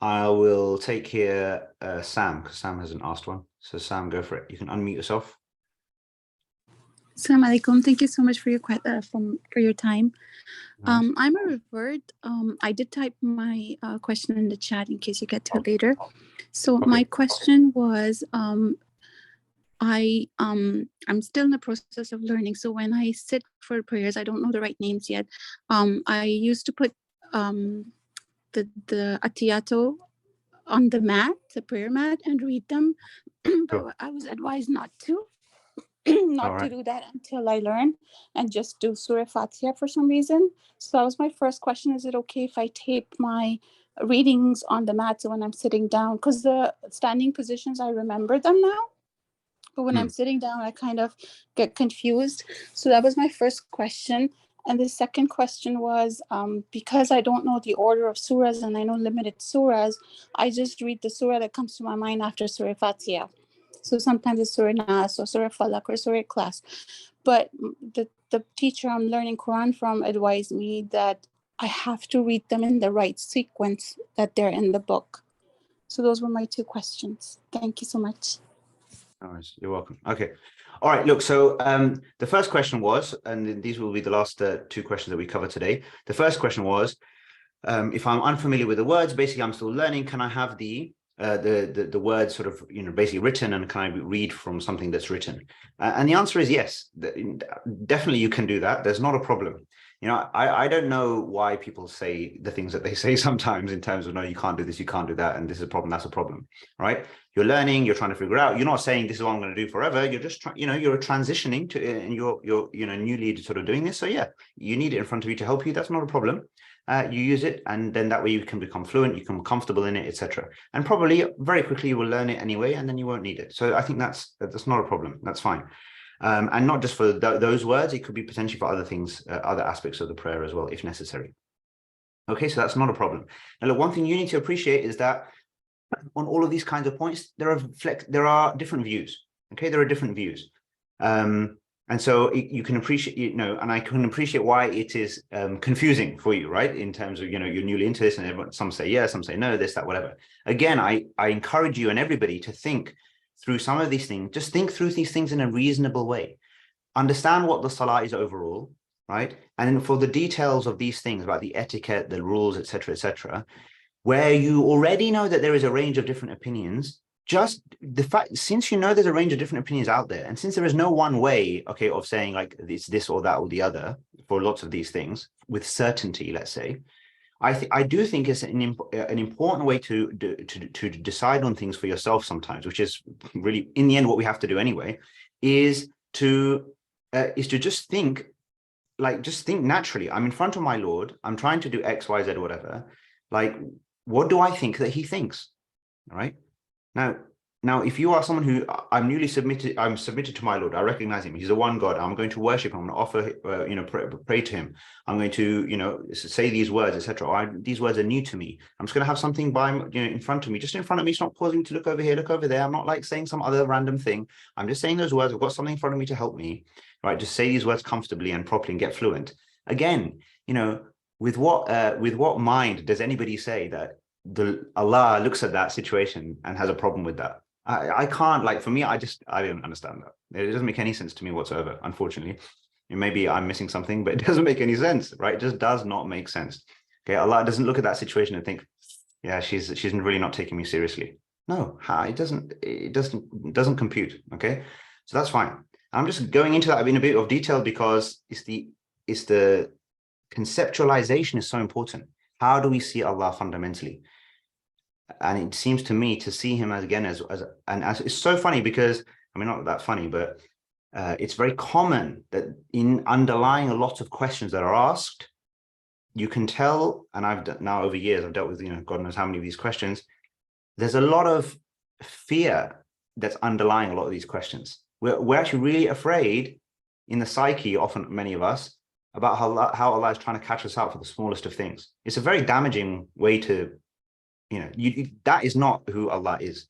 I will take here Sam, because Sam hasn't asked one. So Sam, go for it. You can unmute yourself. Assalamu alaikum. Thank you so much for your time. Nice. I'm a revert. I did type my question in the chat in case you get to it later. So my question was, I'm still in the process of learning. So when I sit for prayers, I don't know the right names yet. I used to put the atiyato on the mat, the prayer mat, and read them. But I was advised not to. To do that until I learn and just do Surah Fatiha for some reason. So that was my first question. Is it okay if I tape my readings on the mat so when I'm sitting down? Because the standing positions, I remember them now. But when I'm sitting down, I kind of get confused. So that was my first question. And the second question was, because I don't know the order of surahs and I know limited surahs, I just read the surah that comes to my mind after Surah Fatiha. So sometimes it's Surah Nas or Surah Falaq or Surah Ikhlas. But the teacher I'm learning Quran from advised me that I have to read them in the right sequence that they're in the book. So those were my two questions. Thank you so much. All right, you're welcome. Okay. All right, look, so the first question was, and these will be the last two questions that we cover today. The first question was, if I'm unfamiliar with the words, basically I'm still learning, can I have the words sort of, basically written, and can I read from something that's written? And the answer is yes, definitely you can do that. There's not a problem. I don't know why people say the things that they say sometimes in terms of, no, you can't do this, you can't do that, and this is a problem, that's a problem, right? You're learning, you're trying to figure out, you're not saying this is what I'm going to do forever, you're just trying, you're transitioning to, and you're newly sort of doing this. So yeah, you need it in front of you to help you, that's not a problem. You use it, and then that way you can become fluent, you can be comfortable in it, etc. And probably very quickly you will learn it anyway, and then you won't need it. So I think that's not a problem, that's fine. And not just for those words, it could be potentially for other things, other aspects of the prayer as well, if necessary. Okay, so that's not a problem. Now, look, one thing you need to appreciate is that on all of these kinds of points, there are different views. Okay, there are different views. And so you can appreciate, and I can appreciate why it is confusing for you, right? In terms of, you're newly into this, and some say yes, some say no, this, that, whatever. Again, I encourage you and everybody to think through some of these things. Just think through these things in a reasonable way. Understand what the salah is overall, right? And then for the details of these things about the etiquette, the rules, etc., where you already know that there is a range of different opinions, just the fact, since you know there's a range of different opinions out there, and since there is no one way, okay, of saying like it's this or that or the other for lots of these things with certainty, let's say, I do think it's an important way to decide on things for yourself sometimes, which is really in the end what we have to do anyway, is to just think naturally. I'm in front of my Lord, I'm trying to do X, Y, Z, whatever. Like, what do I think that he thinks? All right. Now, if you are someone who I'm submitted to my Lord, I recognize him. He's the one God. I'm going to worship him. I'm going to offer, pray to him. I'm going to, say these words, etc. These words are new to me. I'm just going to have something in front of me, just in front of me. It's not causing me to look over here, look over there. I'm not like saying some other random thing. I'm just saying those words. I've got something in front of me to help me, right? Just say these words comfortably and properly and get fluent. Again, with what mind does anybody say that Allah looks at that situation and has a problem with that? I can't, like, for me, I don't understand that. It doesn't make any sense to me whatsoever, unfortunately. Maybe I'm missing something, but it doesn't make any sense, right? It just does not make sense. Okay, Allah doesn't look at that situation and think, yeah, she's really not taking me seriously. No, it doesn't compute. Okay, so that's fine. I'm just going into that in a bit of detail because it's the conceptualization is so important. How do we see Allah fundamentally? And it seems to me to see him as it's so funny because, I mean, not that funny, but it's very common that in underlying a lot of questions that are asked, you can tell, and now over years, I've dealt with, God knows how many of these questions, there's a lot of fear that's underlying a lot of these questions. We're actually really afraid in the psyche, often many of us, about how Allah is trying to catch us out for the smallest of things. It's a very damaging way to, that is not who Allah is.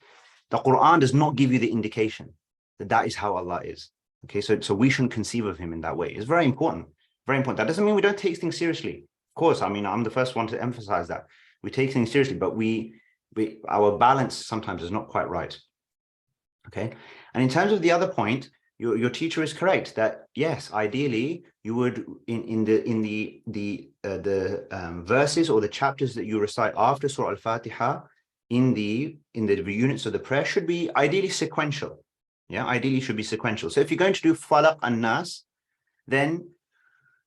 The Quran does not give you the indication that is how Allah is. Okay, so we shouldn't conceive of him in that way. It's very important, very important. That doesn't mean we don't take things seriously. Of course, I mean, I'm the first one to emphasize that. We take things seriously, but we our balance sometimes is not quite right. Okay. And in terms of the other point, your teacher is correct that yes, ideally you would in the verses or the chapters that you recite after Surah Al-Fatiha in the units of the prayer should be ideally sequential. Yeah, ideally should be sequential. So if you're going to do Falaq and Nas, then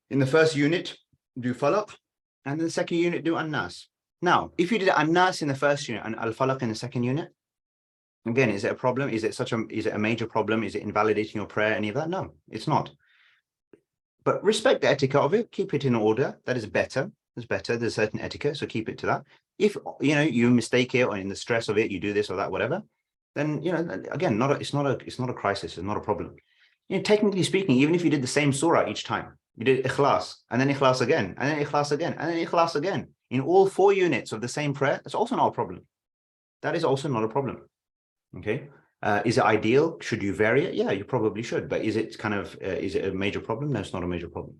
in the first unit do Falaq, and in the second unit do An-Nas. Now, if you did An-Nas in the first unit and Al-Falaq in the second unit, again, is it a problem? Is it a major problem? Is it invalidating your prayer? Any of that? No, it's not. But respect the etiquette of it. Keep it in order. That is better. It's better. There's certain etiquette, so keep it to that. If you mistake it, or in the stress of it, you do this or that, whatever, then again, it's not a crisis. It's not a problem. Technically speaking, even if you did the same surah each time, you did Ikhlas, and then Ikhlas again, and then Ikhlas again, and then Ikhlas again, in all 4 units of the same prayer, that's also not a problem. That is also not a problem. Okay. Is it ideal? Should you vary it? Yeah, you probably should. But is it is it a major problem? No, it's not a major problem.